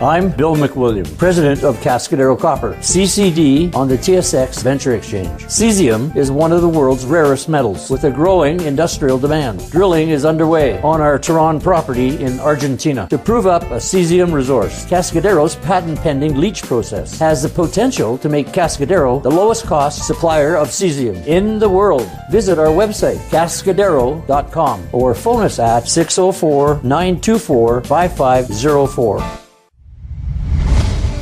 I'm Bill McWilliam, president of Cascadero Copper, CCD on the TSX Venture Exchange. Cesium is one of the world's rarest metals with a growing industrial demand. Drilling is underway on our Tehran property in Argentina to prove up a cesium resource. Cascadero's patent-pending leach process has the potential to make Cascadero the lowest cost supplier of cesium in the world. Visit our website, cascadero.com, or phone us at 604-924-5504.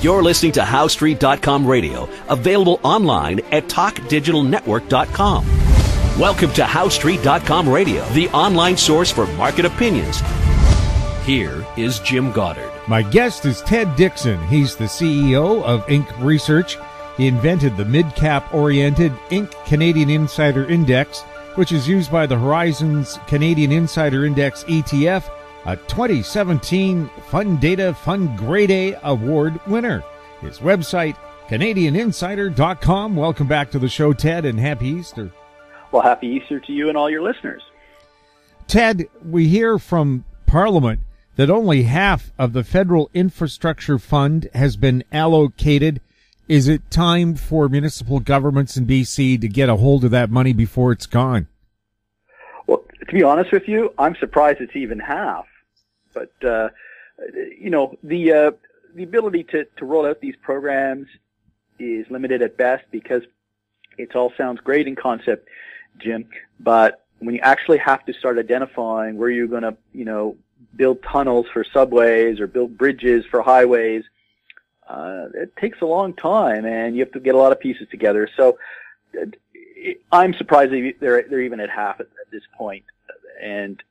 You're listening to HowStreet.com radio, available online at TalkDigitalNetwork.com. Welcome to HowStreet.com radio, the online source for market opinions. Here is Jim Goddard. My guest is Ted Dixon. He's the CEO of Inc. Research. He invented the mid-cap-oriented Inc. Canadian Insider Index, which is used by the Horizons Canadian Insider Index ETF, a 2017 Fund Data Fund Grade A Award winner. His website, CanadianInsider.com. Welcome back to the show, Ted, and happy Easter. Well, happy Easter to you and all your listeners. Ted, we hear from Parliament that only half of the Federal Infrastructure Fund has been allocated. Is it time for municipal governments in BC to get a hold of that money before it's gone? Well, to be honest with you, I'm surprised it's even half. But, the ability to roll out these programs is limited at best because it all sounds great in concept, Jim. But when you actually have to start identifying where you're going to, build tunnels for subways or build bridges for highways, it takes a long time and you have to get a lot of pieces together. So I'm surprised they're even at half at this point. And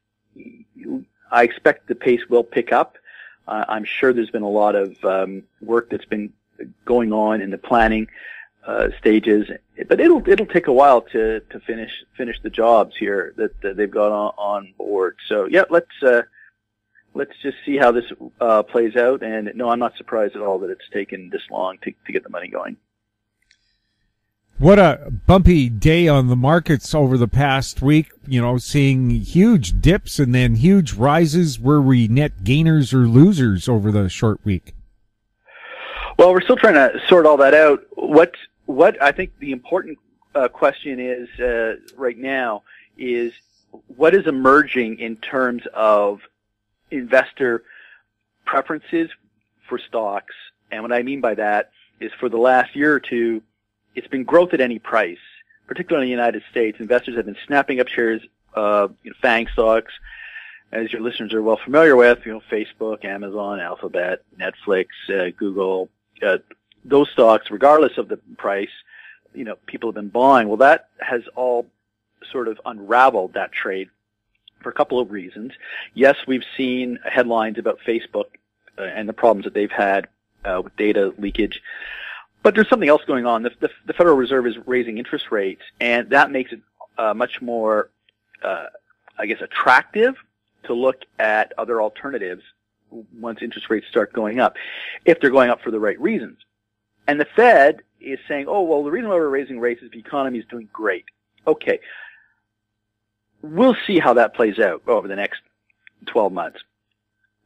I expect the pace will pick up. I'm sure there's been a lot of work that's been going on in the planning stages, but it'll take a while to finish the jobs here that they've got on board. So yeah, let's just see how this plays out. And no, I'm not surprised at all that it's taken this long to get the money going. What a bumpy day on the markets over the past week, seeing huge dips and then huge rises. Were we net gainers or losers over the short week? Well, we're still trying to sort all that out. What I think the important question is right now is what is emerging in terms of investor preferences for stocks. And what I mean by that is for the last year or two, it's been growth at any price, particularly in the United States. Investors have been snapping up shares of FANG stocks, as your listeners are well familiar with, Facebook, Amazon, Alphabet, Netflix, Google, those stocks, regardless of the price, people have been buying. Well, that has all sort of unraveled that trade for a couple of reasons. Yes, we've seen headlines about Facebook and the problems that they've had with data leakage. But there's something else going on. The Federal Reserve is raising interest rates, and that makes it much more, attractive to look at other alternatives once interest rates start going up, if they're going up for the right reasons. And the Fed is saying, the reason why we're raising rates is the economy is doing great. Okay. We'll see how that plays out over the next 12 months.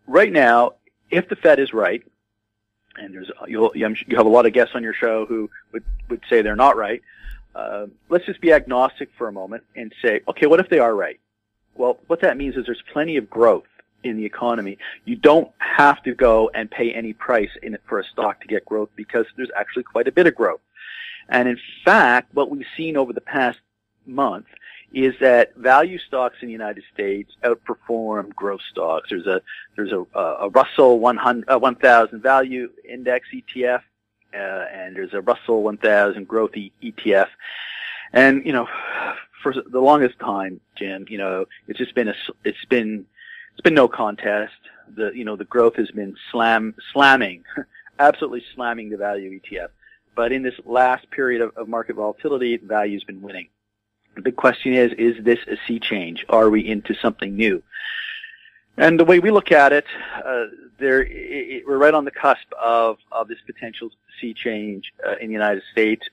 Right now, if the Fed is right, and you have a lot of guests on your show who would say they're not right. Let's just be agnostic for a moment and say, okay, what if they are right? Well, what that means is there's plenty of growth in the economy. You don't have to go and pay any price in it for a stock to get growth because there's actually quite a bit of growth. And in fact, what we've seen over the past month is that value stocks in the United States outperform growth stocks. There's a Russell 1000 value index ETF, and there's a Russell 1000 growth ETF. And for the longest time, Jim, it's been no contest. The growth has been slamming, absolutely slamming the value ETF. But in this last period of market volatility, value's been winning. The big question is this a sea change? Are we into something new? And the way we look at it, we're right on the cusp of this potential sea change in the United States.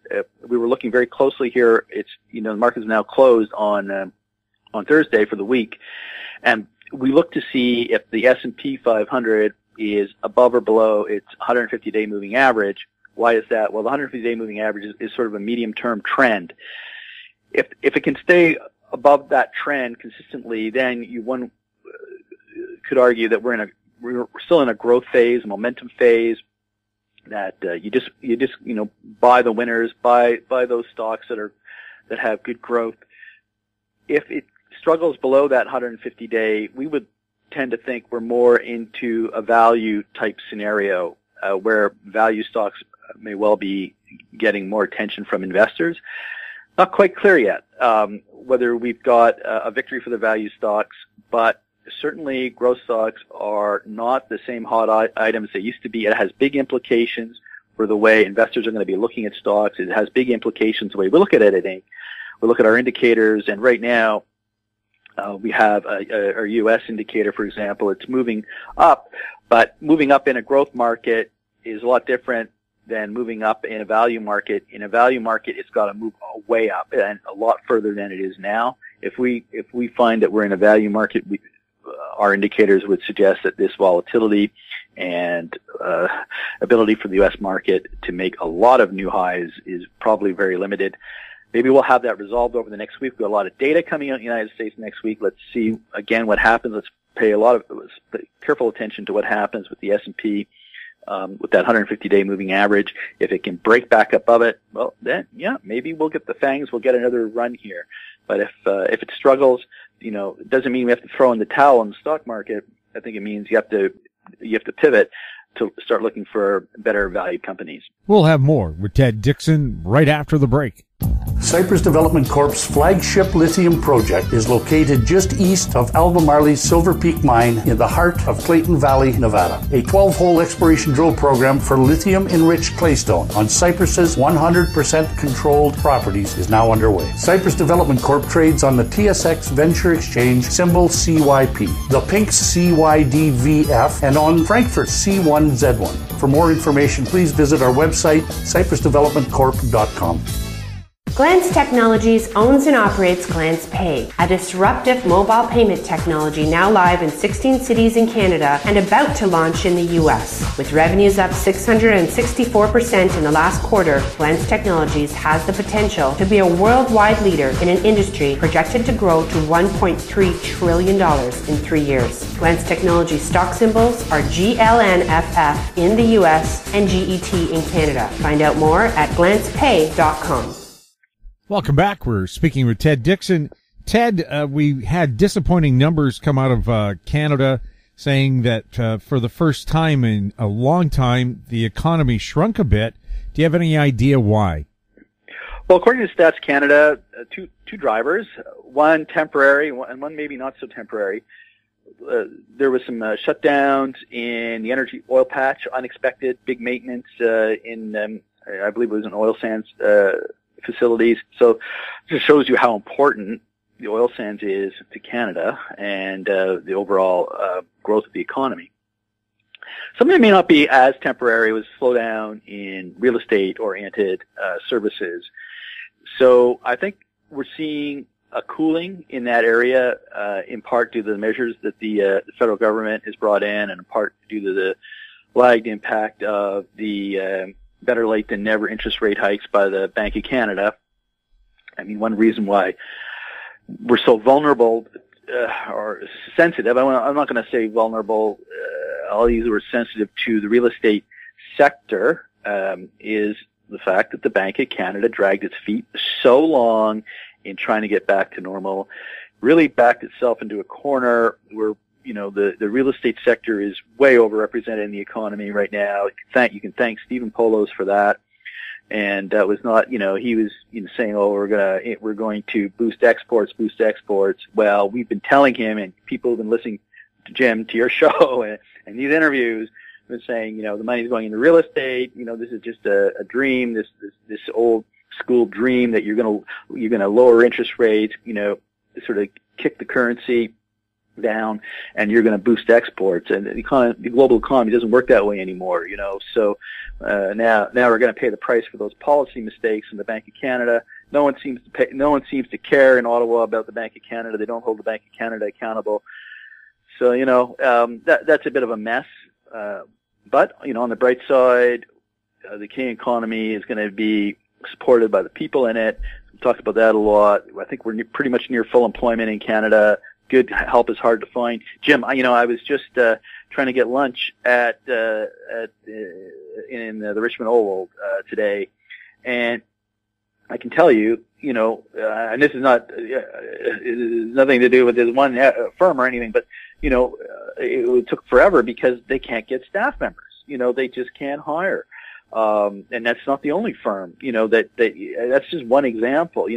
We were looking very closely here. The market is now closed on Thursday for the week, and we look to see if the S&P 500 is above or below its 150-day moving average. Why is that? Well, the 150-day moving average is sort of a medium-term trend. If it can stay above that trend consistently, then one could argue that we're still in a growth phase, a momentum phase. That you just buy the winners, buy those stocks that have good growth. If it struggles below that 150-day, we would tend to think we're more into a value type scenario where value stocks may well be getting more attention from investors. Not quite clear yet whether we've got a victory for the value stocks, but certainly growth stocks are not the same hot items they used to be. It has big implications for the way investors are going to be looking at stocks. It has big implications the way we look at it, I think. We look at our indicators, and right now we have our U.S. indicator, for example. It's moving up, but moving up in a growth market is a lot different than moving up in a value market. In a value market, it's got to move way up and a lot further than it is now. If we find that we're in a value market, our indicators would suggest that this volatility and ability for the U.S. market to make a lot of new highs is probably very limited. Maybe we'll have that resolved over the next week. We've got a lot of data coming out in the United States next week. Let's see again what happens. Let's pay careful attention to what happens with the S&P, with that 150-day moving average. If it can break back above it, well, then, yeah, maybe we'll get the fangs. We'll get another run here. But if it struggles, it doesn't mean we have to throw in the towel in the stock market. I think it means you have to pivot to start looking for better valued companies. We'll have more with Ted Dixon right after the break. Cypress Development Corp's flagship lithium project is located just east of Albemarle's Silver Peak mine in the heart of Clayton Valley, Nevada. A 12-hole exploration drill program for lithium-enriched claystone on Cypress's 100% controlled properties is now underway. Cypress Development Corp trades on the TSX Venture Exchange, symbol CYP, the Pink's CYDVF, and on Frankfurt's C1Z1. For more information, please visit our website, cypressdevelopmentcorp.com. Glance Technologies owns and operates Glance Pay, a disruptive mobile payment technology now live in 16 cities in Canada and about to launch in the US. With revenues up 664% in the last quarter, Glance Technologies has the potential to be a worldwide leader in an industry projected to grow to $1.3 trillion in 3 years. Glance Technologies stock symbols are GLNFF in the US and GET in Canada. Find out more at glancepay.com. Welcome back. We're speaking with Ted Dixon. Ted, we had disappointing numbers come out of Canada saying that for the first time in a long time, the economy shrunk a bit. Do you have any idea why? Well, according to Stats Canada, two drivers, one temporary and one maybe not so temporary. There was some shutdowns in the energy oil patch, unexpected, big maintenance in, I believe it was in oil sands facilities. So it just shows you how important the oil sands is to Canada and the overall growth of the economy. Something that may not be as temporary was a slowdown in real estate-oriented services. So I think we're seeing a cooling in that area, in part due to the measures that the federal government has brought in, and in part due to the lagged impact of the better late than never interest rate hikes by the Bank of Canada. I mean, one reason why we're so vulnerable or sensitive, I'm not going to say vulnerable, I'll use the word sensitive to the real estate sector, is the fact that the Bank of Canada dragged its feet so long in trying to get back to normal, really backed itself into a corner where the real estate sector is way overrepresented in the economy right now. You can thank Stephen Poloz for that. And that was not, he was saying, oh, we're going to boost exports. Well, we've been telling him, and people have been listening to Jim, to your show and these interviews, have been saying, the money's going into real estate. This is just a dream, this old school dream that you're going to lower interest rates, sort of kick the currency down, and you're going to boost exports. And the global economy doesn't work that way anymore, So now we're going to pay the price for those policy mistakes in the Bank of Canada. No one seems to care in Ottawa about the Bank of Canada. They don't hold the Bank of Canada accountable. So that's a bit of a mess. But on the bright side, the Canadian economy is going to be supported by the people in it. We talked about that a lot. I think we're pretty much near full employment in Canada. Good help is hard to find. Jim, I was just trying to get lunch in the Richmond Oval today, and I can tell you, and this is not nothing to do with this one firm or anything, but it took forever because they can't get staff members. They just can't hire. And that's not the only firm. That's just one example.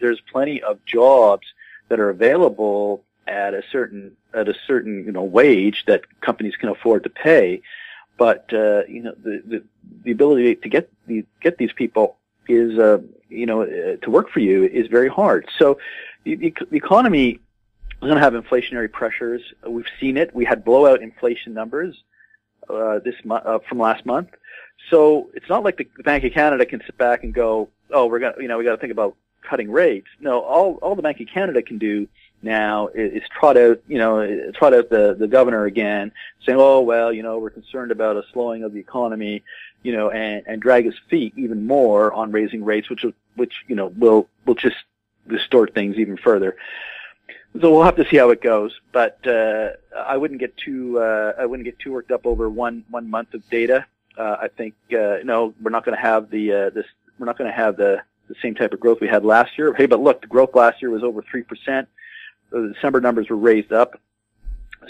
There's plenty of jobs that are available at a certain wage that companies can afford to pay, but the ability to get these people is to work for you is very hard. So the economy is going to have inflationary pressures. We've seen it. We had blowout inflation numbers this month from last month. So it's not like the Bank of Canada can sit back and go, oh, we got to think about cutting rates. No, all the Bank of Canada can do now is trot out the governor again, saying, oh, well, we're concerned about a slowing of the economy, and drag his feet even more on raising rates, which will just distort things even further. So we'll have to see how it goes, but I wouldn't get too worked up over one month of data. I think no, we're not going to have the same type of growth we had last year. Hey, but look, the growth last year was over 3%. The December numbers were raised up,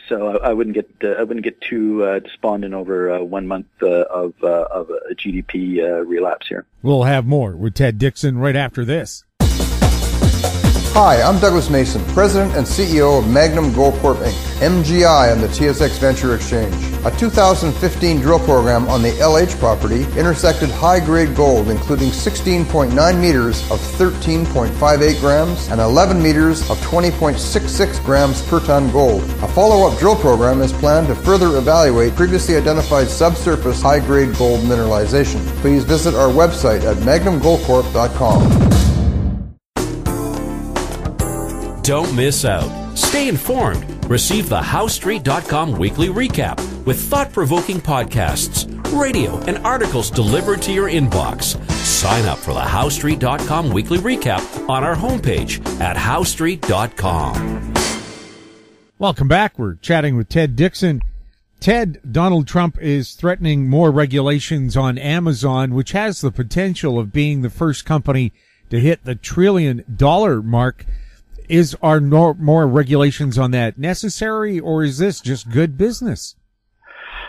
so I wouldn't get too despondent over 1 month of a GDP relapse here. We'll have more with Ted Dixon right after this. Hi, I'm Douglas Mason, President and CEO of Magnum Gold Corp. Inc., MGI on the TSX Venture Exchange. A 2015 drill program on the LH property intersected high-grade gold, including 16.9 meters of 13.58 grams and 11 meters of 20.66 grams per ton gold. A follow-up drill program is planned to further evaluate previously identified subsurface high-grade gold mineralization. Please visit our website at magnumgoldcorp.com. Don't miss out. Stay informed. Receive the HowStreet.com weekly recap with thought-provoking podcasts, radio, and articles delivered to your inbox. Sign up for the HowStreet.com weekly recap on our homepage at HowStreet.com. Welcome back. We're chatting with Ted Dixon. Ted, Donald Trump is threatening more regulations on Amazon, which has the potential of being the first company to hit the $1 trillion mark. Are more regulations on that necessary, or is this just good business?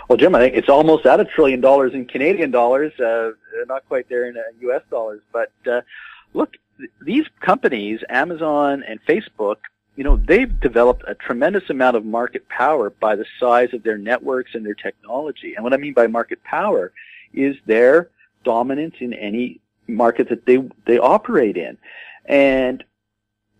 Well, Jim, I think it's almost at $1 trillion in Canadian dollars, not quite there in U.S. dollars. But look, these companies, Amazon and Facebook, they've developed a tremendous amount of market power by the size of their networks and their technology. And what I mean by market power is their dominance in any market that they operate in. And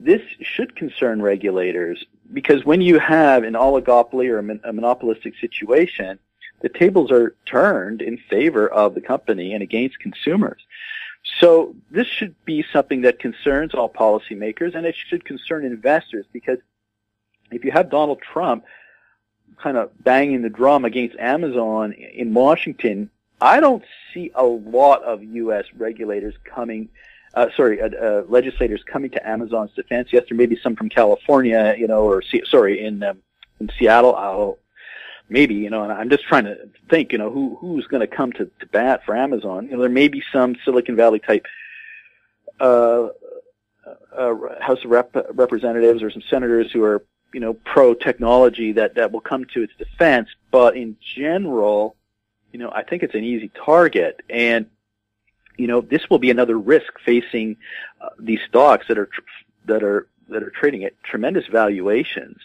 this should concern regulators, because when you have an oligopoly or a monopolistic situation, the tables are turned in favor of the company and against consumers. So this should be something that concerns all policymakers, and it should concern investors, because if you have Donald Trump kind of banging the drum against Amazon in Washington, I don't see a lot of U.S. regulators legislators coming to Amazon's defense. Yes, there may be some from California, in Seattle, maybe, and I'm just trying to think, who's going to come to bat for Amazon. There may be some Silicon Valley type House of Representatives or some senators who are, pro-technology that will come to its defense. But in general, I think it's an easy target. And this will be another risk facing these stocks that are trading at tremendous valuations,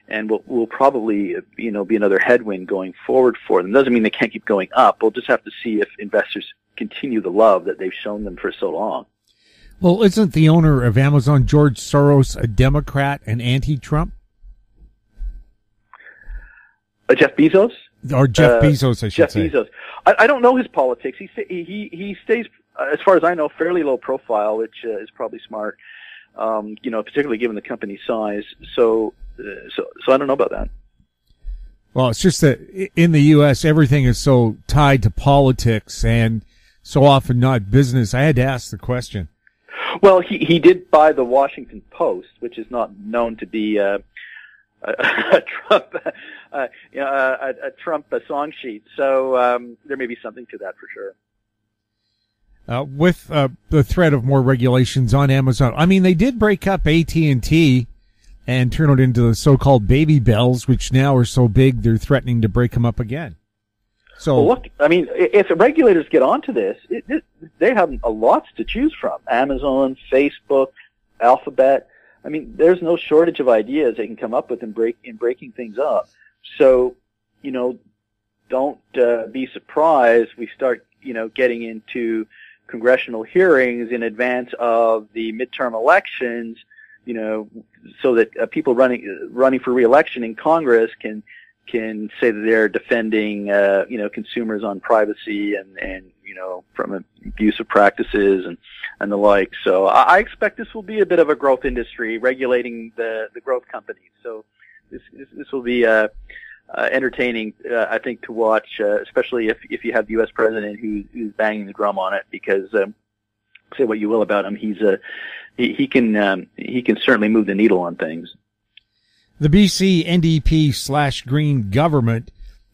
and will probably be another headwind going forward for them. Doesn't mean they can't keep going up. We'll just have to see if investors continue the love that they've shown them for so long. Well, isn't the owner of Amazon, George Soros, a Democrat and anti-Trump? Jeff Bezos? Or Jeff Bezos, I should say. Jeff Bezos. I don't know his politics. He stays, as far as I know, fairly low profile, which is probably smart. Particularly given the company's size. So I don't know about that. Well, it's just that in the U.S., everything is so tied to politics and so often not business. I had to ask the question. Well, he did buy the Washington Post, which is not known to be a Trump song sheet. So there may be something to that for sure. With the threat of more regulations on Amazon, I mean, they did break up AT&T and turn it into the so-called baby bells, which now are so big they're threatening to break them up again. So, well, look, I mean, if the regulators get onto this, they have a lots to choose from. Amazon, Facebook, Alphabet. I mean, there's no shortage of ideas they can come up with in breaking things up. So, don't be surprised we start, getting into congressional hearings in advance of the midterm elections, so that people running for re-election in Congress can say that they're defending, consumers on privacy and from abusive practices and the like. So I expect this will be a bit of a growth industry regulating the growth companies. So this will be entertaining, I think, to watch, especially if you have the U.S. president who's banging the drum on it, because say what you will about him, he can certainly move the needle on things. The BC NDP/Green government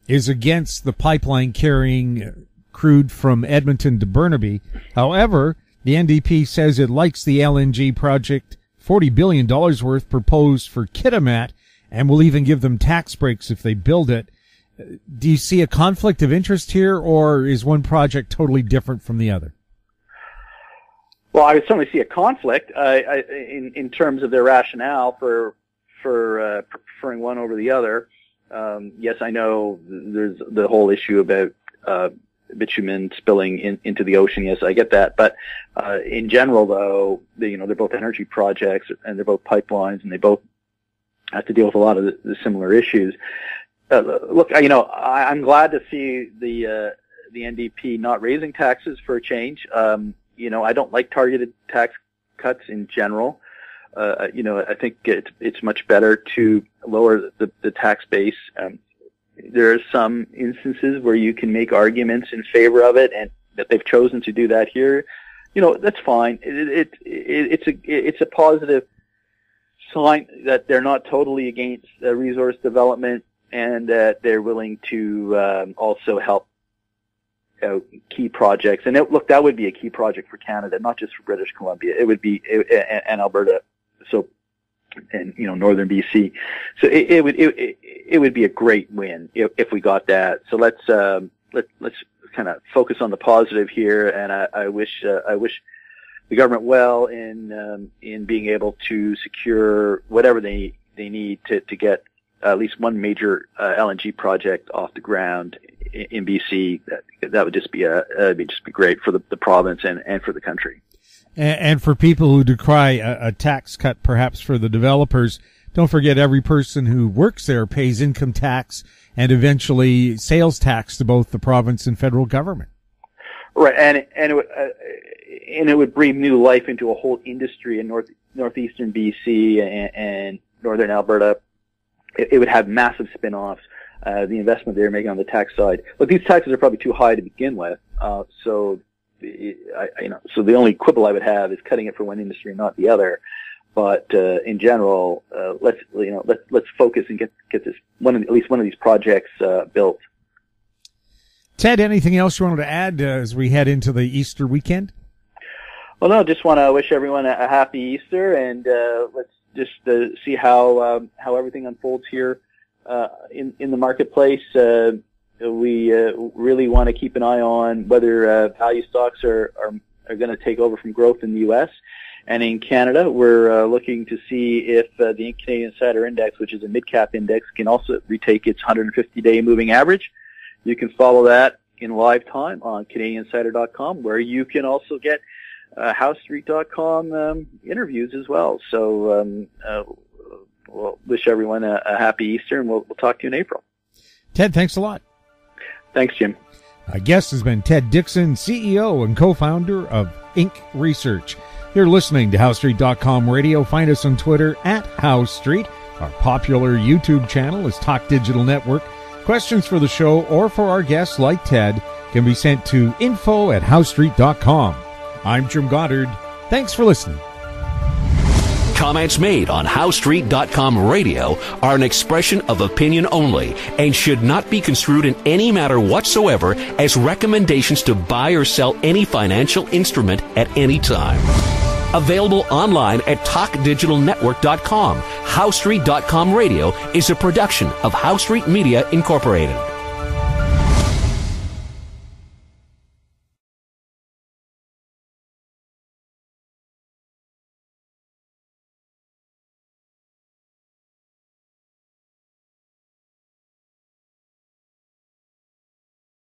is against the pipeline carrying crude from Edmonton to Burnaby. However, the NDP says it likes the LNG project, $40 billion worth proposed for Kitimat, and will even give them tax breaks if they build it. Do you see a conflict of interest here, or is one project totally different from the other? Well, I would certainly see a conflict in terms of their rationale for preferring one over the other. Yes, I know there's the whole issue about bitumen spilling into the ocean. Yes, I get that. But in general, though, they're both energy projects and they're both pipelines, and they both have to deal with a lot of the similar issues. Look, I'm glad to see the NDP not raising taxes for a change. I don't like targeted tax cuts in general. I think it's much better to lower the tax base. There are some instances where you can make arguments in favor of it, and that they've chosen to do that here. That's fine. It's a positive sign that they're not totally against resource development, and that they're willing to also help out key projects. And look, that would be a key project for Canada, not just for British Columbia. It would be and Alberta. So, and northern BC. So it would be a great win if we got that. So let's kind of focus on the positive here. And I wish the government well in being able to secure whatever they need to get at least one major LNG project off the ground in BC. That would just be great for the province and for the country. And for people who decry a tax cut, perhaps for the developers, don't forget every person who works there pays income tax and eventually sales tax to both the province and federal government. Right, and it would breathe new life into a whole industry in northeastern BC and northern Alberta. It would have massive spin-offs. The investment they're making on the tax side, but these taxes are probably too high to begin with. So the only quibble I would have is cutting it for one industry and not the other. But in general, let's focus and get this at least one of these projects built. Ted, anything else you wanted to add as we head into the Easter weekend? Well, no, just want to wish everyone a happy Easter, and let's just see how everything unfolds here in the marketplace. We really want to keep an eye on whether value stocks are going to take over from growth in the U.S. And in Canada, we're looking to see if the Canadian Insider Index, which is a mid-cap index, can also retake its 150-day moving average. You can follow that in live time on CanadianInsider.com, where you can also get HoweStreet.com interviews as well. So we'll wish everyone a happy Easter, and we'll talk to you in April. Ted, thanks a lot. Thanks, Jim. Our guest has been Ted Dixon, CEO and co-founder of Inc. Research. You're listening to HoweStreet.com radio. Find us on Twitter @HoweStreet. Our popular YouTube channel is Talk Digital Network. Questions for the show or for our guests like Ted can be sent to info@howstreet.com. I'm Jim Goddard. Thanks for listening. Comments made on HowStreet.com radio are an expression of opinion only and should not be construed in any matter whatsoever as recommendations to buy or sell any financial instrument at any time. Available online at TalkDigitalNetwork.com. HowStreet.com radio is a production of HowStreet Media Incorporated.